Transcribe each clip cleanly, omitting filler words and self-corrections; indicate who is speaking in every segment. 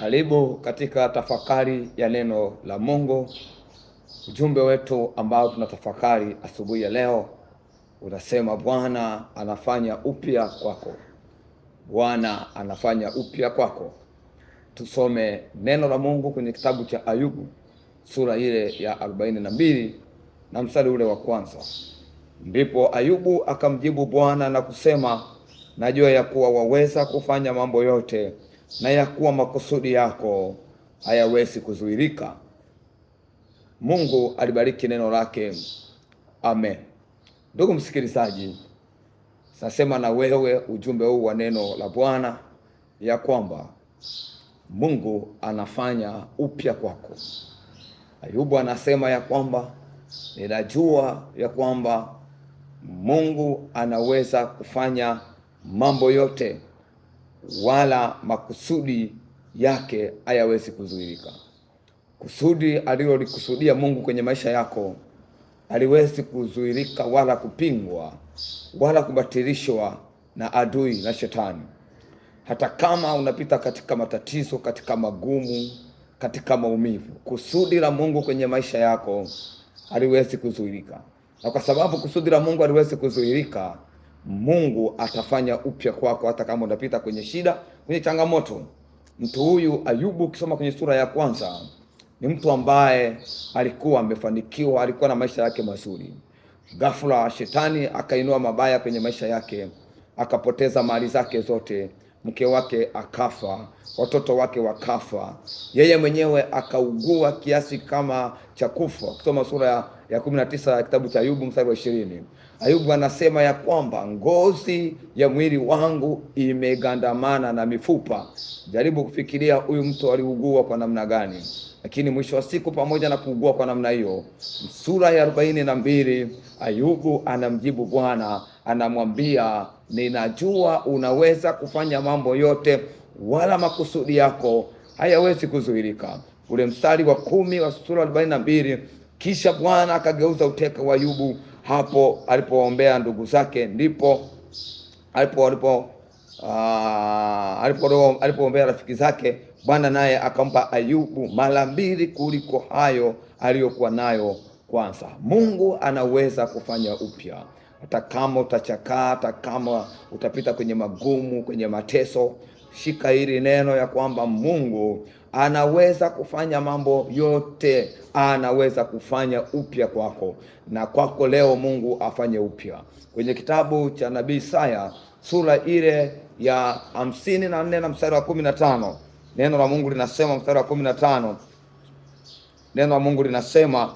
Speaker 1: Karibu katika tafakari ya neno la Mungu. Ujumbe wetu ambao tunatafakari asubuhi ya leo unasema Bwana anafanya upya kwako. Bwana anafanya upya kwako. Tusome neno la Mungu kwenye kitabu cha Ayubu sura ile ya 42 na mstari ule wa kwanza. Ndipo Ayubu akamjibu Bwana na kusema, najua ya kuwa waweza kufanya mambo yote, na ya kuwa makusudi yako hayawezi kuzuilika. Mungu alibariki neno lake. Amen. Ndugu msikilizaji, nasema na wewe ujumbe huu wa neno la Bwana ya kwamba Mungu anafanya upya kwako. Ayubu anasema ya kwamba ninajua ya kwamba Mungu anaweza kufanya mambo yote, wala makusudi yake hayawezi kuzuilika. Kusudi alilolikusudia Mungu kwenye maisha yako haliwezi kuzuilika wala kupingwa wala kubatilishwa na adui na shetani. Hata kama unapita katika matatizo, katika magumu, katika maumivu, kusudi la Mungu kwenye maisha yako haliwezi kuzuilika. Na kwa sababu kusudi la Mungu haliwezi kuzuilika, Mungu atafanya upya kwako hata kama unapita kwenye shida, kwenye changamoto. Mtu huyu Ayubu, ukisoma kwenye sura ya kwanza, ni mtu ambaye alikuwa amefanikiwa, alikuwa na maisha yake mazuri. Ghafla shetani akainua mabaya kwenye maisha yake, akapoteza mali zake zote, mke wake akafa, watoto wake wakafa, yeye mwenyewe akaugua kiasi kama cha kufa. Kusoma sura ya 19 ya kitabu cha Ayubu mstari wa 20. Ayubu anasema ya kwamba ngozi ya mwili wangu imegandamana na mifupa. Jaribu kufikiria huyu mtu aliugua kwa namna gani. Lakini mwisho wa siku, pamoja na kuugua kwa namna hiyo, sura ya 42 Ayubu anamjibu Bwana, anamwambia, ninajua unaweza kufanya mambo yote, wala makusudi yako hayawezi kuzuilika. Ule mstari wa 10 wa sura 42, kisha Bwana akageuza uteka wa Ayubu hapo alipoombea ndugu zake, ndipo alipoombea rafiki zake, Bwana naye akampa Ayubu mara 2 kuliko hayo aliyokuwa nayo kwanza. Mungu anaweza kufanya upya. Hata kama utachakaa, hata kama utapita kwenye magumu, kwenye mateso, shika hili neno ya kwamba Mungu anaweza kufanya mambo yote, anaweza kufanya upya kwako. Na kwako leo Mungu afanye upya. Kwenye kitabu cha nabii Isaya sura ile ya 54 na mstari wa 15, neno la Mungu linasema, mstari wa 15, neno la Mungu linasema,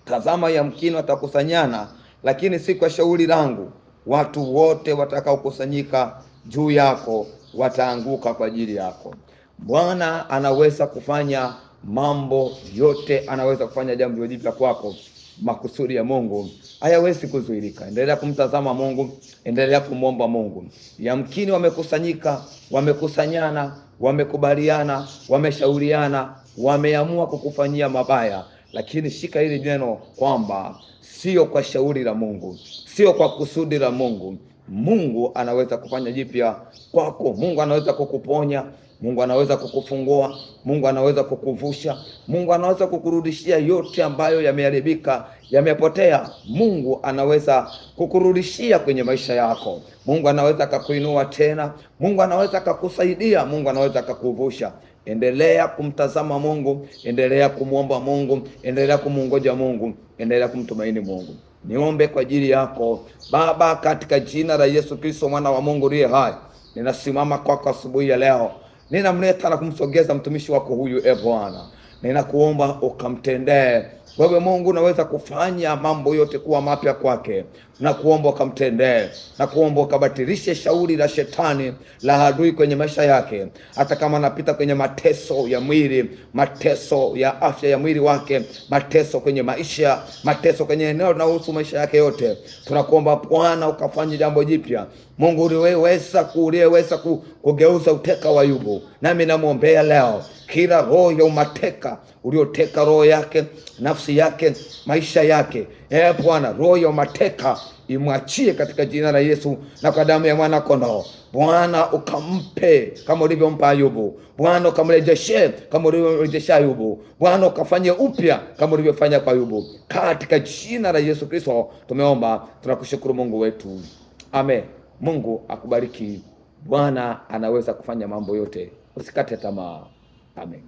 Speaker 1: tazama yamkini watakusanyana, lakini si kwa shauri langu. Watu wote watakaokusanyika juu yako wataanguka kwa ajili yako. Bwana anaweza kufanya mambo yote, anaweza kufanya jambo jipya kwako. Makusudi ya Mungu hayawezi kuzuilika. Endelea kumtazama Mungu, endelea kumwomba Mungu. Yamkini wamekusanyika, wamekusanyana, wamekubaliana, wameshauriana, wameamua kukufanyia mabaya, lakini shika hili neno kwamba sio kwa shauri la Mungu, sio kwa kusudi la Mungu. Mungu anaweza kufanya jipya kwako. Mungu anaweza kukuponya, Mungu anaweza kukufungua, Mungu anaweza kukuvusha, Mungu anaweza kukurudishia yote ambayo yameharibika, yamepotea. Mungu anaweza kukurudishia kwenye maisha yako. Mungu anaweza kukuinua tena, Mungu anaweza kukusaidia, Mungu anaweza kukuvusha. Endelea kumtazama Mungu, endelea kumwomba Mungu, endelea kumungoja Mungu, endelea kumtumaini Mungu. Niombe kwa ajili yako. Baba, katika jina la Yesu Kristo mwana wa Mungu aliye hai, ninasimama kwako asubuhi ya leo. Ninamleta na kumsogeza mtumishi wako huyu, Bwana. Ninakuomba ukamtendee. Wewe Mungu unaweza kufanya mambo yote kuwa mapya kwake. Nakuomba ukamtendee. Nakuomba ukabatilishe shauri la shetani la adui kwenye maisha yake. Hata kama anapita kwenye mateso ya mwili, mateso ya afya ya mwili wake, mateso kwenye maisha, mateso kwenye eneo linalohusu maisha yake yote, tunakuomba Bwana ukafanye jambo jipya. Mungu uliyeweza kugeuza uteka wa Ayubu, nami namwombea leo kila roho ya umateka ulioteka roho yake, nafsi yake, maisha yake, Bwana, roho ya mateka imwachie katika jina la Yesu na kwa damu ya mwana kondoo. Bwana, ukampe kama ulivyompa Ayubu. Bwana, ukamrejeshe kama ulivyorejesha Ayubu. Bwana, ukafanye upya kama ulivyofanya kwa Ayubu. Katika jina la Yesu Kristo tumeomba, tunakushukuru Mungu wetu. Amen. Mungu akubariki. Bwana anaweza kufanya mambo yote. Usikate tamaa. Amen.